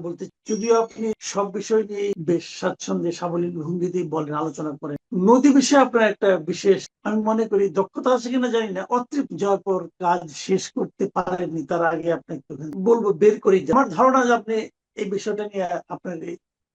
বলতে যদিও আপনি সব বিষয় নিয়ে বেশ স্বাচ্ছন্দ্যে সাবলীল ভঙ্গিতেই বলেন, আলোচনা করেন। নদী বিষয়ে আপনার একটা বিশেষ, আমি মনে করি দক্ষতা আছে কিনা জানি না, অতৃপ্ত যাওয়ার পর কাজ শেষ করতে পারেননি, তার আগে আপনাকে বলবো বের করে যান। আমার ধারণা যে আপনি এই বিষয়টা নিয়ে আপনার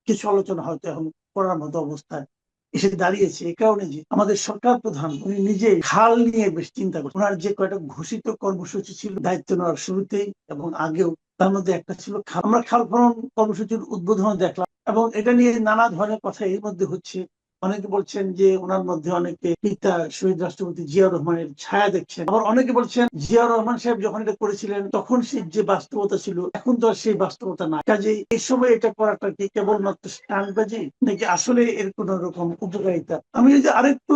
কিছু আলোচনা হয়তো এখন করার মতো অবস্থায় এসে দাঁড়িয়েছে। এই কারণে যে আমাদের সরকার প্রধান উনি নিজে খাল নিয়ে বেশ চিন্তা করছেন। ওনার যে কয়টা ঘোষিত কর্মসূচি ছিল দায়িত্ব নেওয়ার শুরুতেই এবং আগেও, তার মধ্যে একটা ছিল আমরা খাল খনন কর্মসূচির উদ্বোধন দেখলাম এবং এটা নিয়ে নানা ধরনের কথা এর মধ্যে হচ্ছে। অনেকে বলছেন যে ওনার মধ্যে অনেকে পিতা শহীদ রাষ্ট্রপতি জিয়াউর রহমানের ছায়া দেখছেন, আবার অনেকে বলছেন জিয়াউর রহমান সাহেব যখন এটা করেছিলেন তখন সেই যে বাস্তবতা ছিল এখন তো আর সেই বাস্তবতা না। কাজে এই সময় এটা করাটা কি কেবলমাত্র স্টান্টবাজি নাকি আসলে এর কোন রকম উপকারিতা? আমি যদি আরেকটু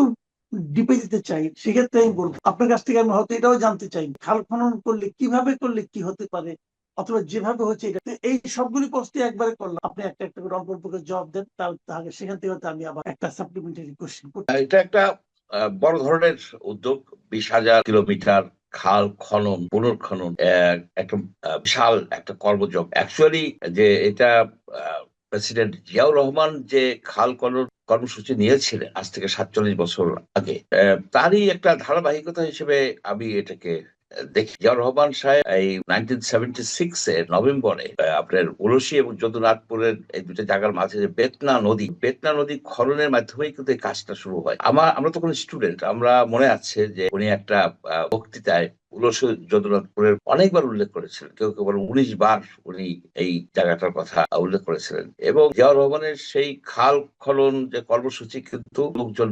ডিপে যেতে চাই সেক্ষেত্রে আমি বলবো আপনার কাছ থেকে আমি হয়তো এটাও জানতে চাই খাল খনন করলে কিভাবে করলে কি হতে পারে, অথবা যেভাবে হচ্ছে এটা, এই সবগুলি প্রশ্ন একবারে করলাম, আপনি একটা একটা করে অল্প অল্প করে জবাব দেন, তাহলে সেখান থেকে হয়তো আমি আবার একটা সাপ্লিমেন্টারি কোশ্চেন করতে। এটা একটা বড় ধরনের উদ্যোগ। 20,000 কিলোমিটার খাল খনন পুনর্খনন একটা বিশাল একটা কর্মযোগ অ্যাকচুয়ালি। যে এটা প্রেসিডেন্ট জিয়াউর রহমান যে খাল খনন কর্মসূচি নিয়েছিলেন আজ থেকে 47 বছর আগে, তারই একটা ধারাবাহিকতা হিসেবে আমি এটাকে দেখি। জিয়াউর রহমান সাহেব এই 1976-এর নভেম্বরে আপনার উলসি এবং যদুনাথপুরের এই দুটো জায়গার মাঝে যে বেতনা নদী খননের মাধ্যমেই কিন্তু এই কাজটা শুরু হয়। আমরা তখন স্টুডেন্ট, আমরা মনে আছে যে উনি একটা বক্তৃতায় উলসি যদুনাথপুরের অনেকবার উল্লেখ করেছিলেন, কেউ কেউ বলেন 19 বার উনি এই জায়গাটার কথা উল্লেখ করেছিলেন। এবং জিয়াউর রহমানের সেই খাল খনন যে কর্মসূচি কিন্তু লোকজন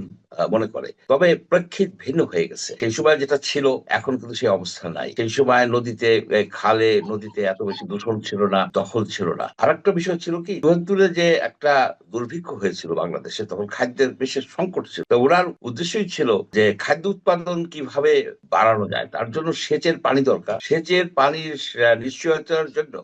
মনে করে, তবে প্রেক্ষিত ভিন্ন হয়ে গেছে। সেই সময় যেটা ছিল এখন কিন্তু সেই অবস্থা নাই। সেই সময় নদীতে এত বেশি দূষণ ছিল না, দখল ছিল না। আর একটা বিষয় ছিল কি, ৭২-এ যে একটা দুর্ভিক্ষ হয়েছিল বাংলাদেশে, তখন খাদ্যের বিশেষ সংকট ছিল। তো ওনার উদ্দেশ্যই ছিল যে খাদ্য উৎপাদন কিভাবে বাড়ানো যায়, তার জন্য সেচের পানি দরকার। সেচের পানির নিশ্চয়তার জন্য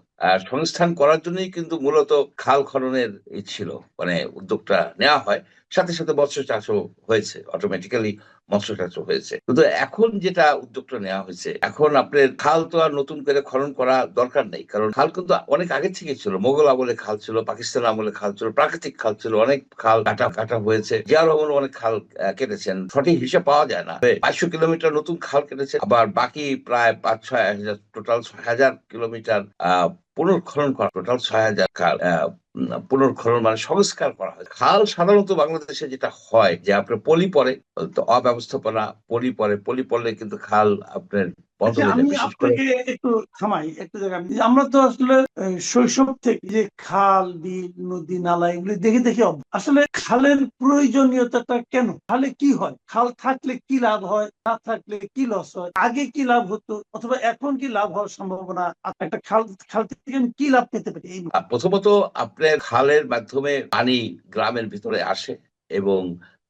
সংস্থান করার জন্যই কিন্তু মূলত খাল খননের ছিল, মানে উদ্যোগটা নেওয়া হয়। সাথে সাথে মৎস্য চাষও হয়েছে, অটোমেটিক্যালি মৎস্য চাষও হয়েছে। কিন্তু এখন যেটা উদ্যোগটা নেওয়া হয়েছে, এখন আপনার খাল তো আর নতুন করে খনন করা দরকার নেই, কারণ খাল কিন্তু অনেক আগে থেকে ছিল। মোগল আমলে খাল ছিল, পাকিস্তান আমলে খাল ছিল, প্রাকৃতিক খাল ছিল, অনেক খাল কাটা কাটা হয়েছে। জিয়াউর রহমান অনেক খাল কেটেছেন, সঠিক হিসাব পাওয়া যায় না। 500 কিলোমিটার নতুন খাল কেটেছে, আবার বাকি প্রায় 5-6 হাজার, টোটাল 6,000 কিলোমিটার পুনর্খনন করা, টোটাল 6,000 খাল পুনর্খনন মানে সংস্কার করা হয়। খাল সাধারণত বাংলাদেশে যেটা হয় যে আপনার পলি পরে, তো অব্যবস্থাপনা, পলি পড়লে কিন্তু খাল আপনার বন্ধ আচ্ছা, হয়ে আমি যায়, বিশেষ করে। আপনাকে একটু থামাই একটা জায়গায়। আমরা তো আসলে শৈশব থেকে যে খাল বিল নদী নালা এগুলি দেখে দেখে আসলে খালের প্রয়োজনীয়তাটা কেন, খালে কি হয়, খাল থাকলে কি লাভ হয়, না থাকলে কি লস হয়, আগে কি লাভ হতো অথবা এখন কি লাভ হওয়ার সম্ভাবনা, একটা খাল খাল থেকে আমি কি লাভ পেতে পারি এই। প্রথমত আপনার খালের মাধ্যমে পানি গ্রামের ভিতরে আসে, এবং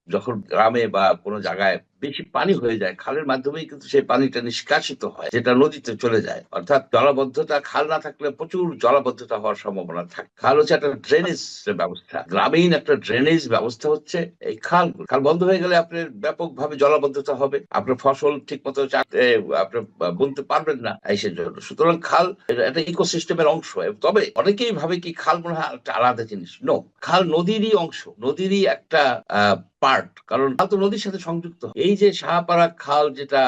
যখন গ্রামে বা কোনো জায়গায় বেশি পানি হয়ে যায়, খালের মাধ্যমেই কিন্তু সেই পানিটা নিষ্কাশিত হয়, যেটা নদীতে চলে যায়। অর্থাৎ জলাবদ্ধতা, খাল না থাকলে প্রচুর জলাবদ্ধতা হওয়ার সম্ভাবনা থাকে। খাল হচ্ছে একটা ড্রেনেজ ব্যবস্থা, গ্রামীণ একটা ড্রেনেজ ব্যবস্থা হচ্ছে এই খাল। খাল বন্ধ হয়ে গেলে আপনার ব্যাপকভাবে জলাবদ্ধতা হবে, আপনার ফসল ঠিক মতো আপনি বুনতে পারবেন না এই জন্য। সুতরাং খাল একটা ইকোসিস্টেমের অংশ। তবে অনেকেই ভাবে কি খাল মনে হয় একটা আলাদা জিনিস। নো, খাল নদীরই অংশ, নদীরই একটা পার্ট, কারণ খাল তো নদীর সাথে সংযুক্ত। এই যে শাহপাড়া খাল, যেটা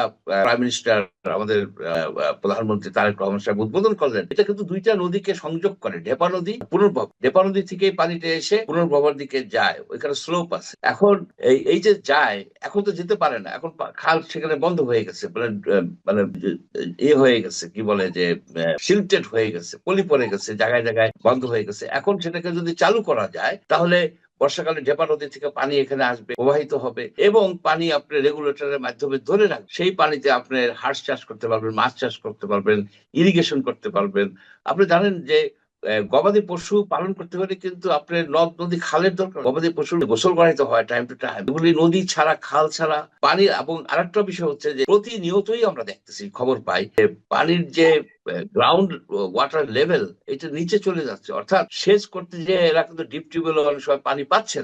প্রাইম মিনিস্টার আমাদের প্রধানমন্ত্রী তারেক রহমান সাহেব উদ্বোধন করলেন, এটা কিন্তু দুইটা নদীকে সংযোগ করে, ঢেপা নদী পুনর্ভব। ঢেপা নদী থেকে পানিটা এসে পুনর্ভবার দিকে যায়, ওইখানে স্লোপ আছে। এখন এই যে যায়, এখন তো যেতে পারে না, এখন খাল সেখানে বন্ধ হয়ে গেছে, মানে হয়ে গেছে, কি বলে যে সিল্টেড হয়ে গেছে, পলি পড়ে গেছে, জায়গায় জায়গায় বন্ধ হয়ে গেছে। এখন সেটাকে যদি চালু করা যায়, তাহলে বর্ষাকালে ঢেপা নদী থেকে পানি এখানে আসবে, প্রবাহিত হবে, এবং পানি আপনি রেগুলেটরের মাধ্যমে ধরে রাখবেন। সেই পানিতে আপনি হাঁস চাষ করতে পারবেন, মাছ চাষ করতে পারবেন, ইরিগেশন করতে পারবেন। আপনি জানেন যে গবাদি পশু পালন করতে হলে কিন্তু আপনার নদ নদী খালের দরকার। গবাদি পশু গোসল করাইতে হয় টাইম টু টাইম। এগুলি নদী ছাড়া, খাল ছাড়া পানি। এবং আরেকটা বিষয় হচ্ছে যে প্রতিনিয়তই আমরা দেখতেছি, খবর পাই, পানির যে গ্রাউন্ড ওয়াটার লেভেল এটা নিচে চলে যাচ্ছে। অর্থাৎ সেচ করতে যে এরা কিন্তু ডিপ টিউবওয়েল অনেক সময় পানি পাচ্ছে না।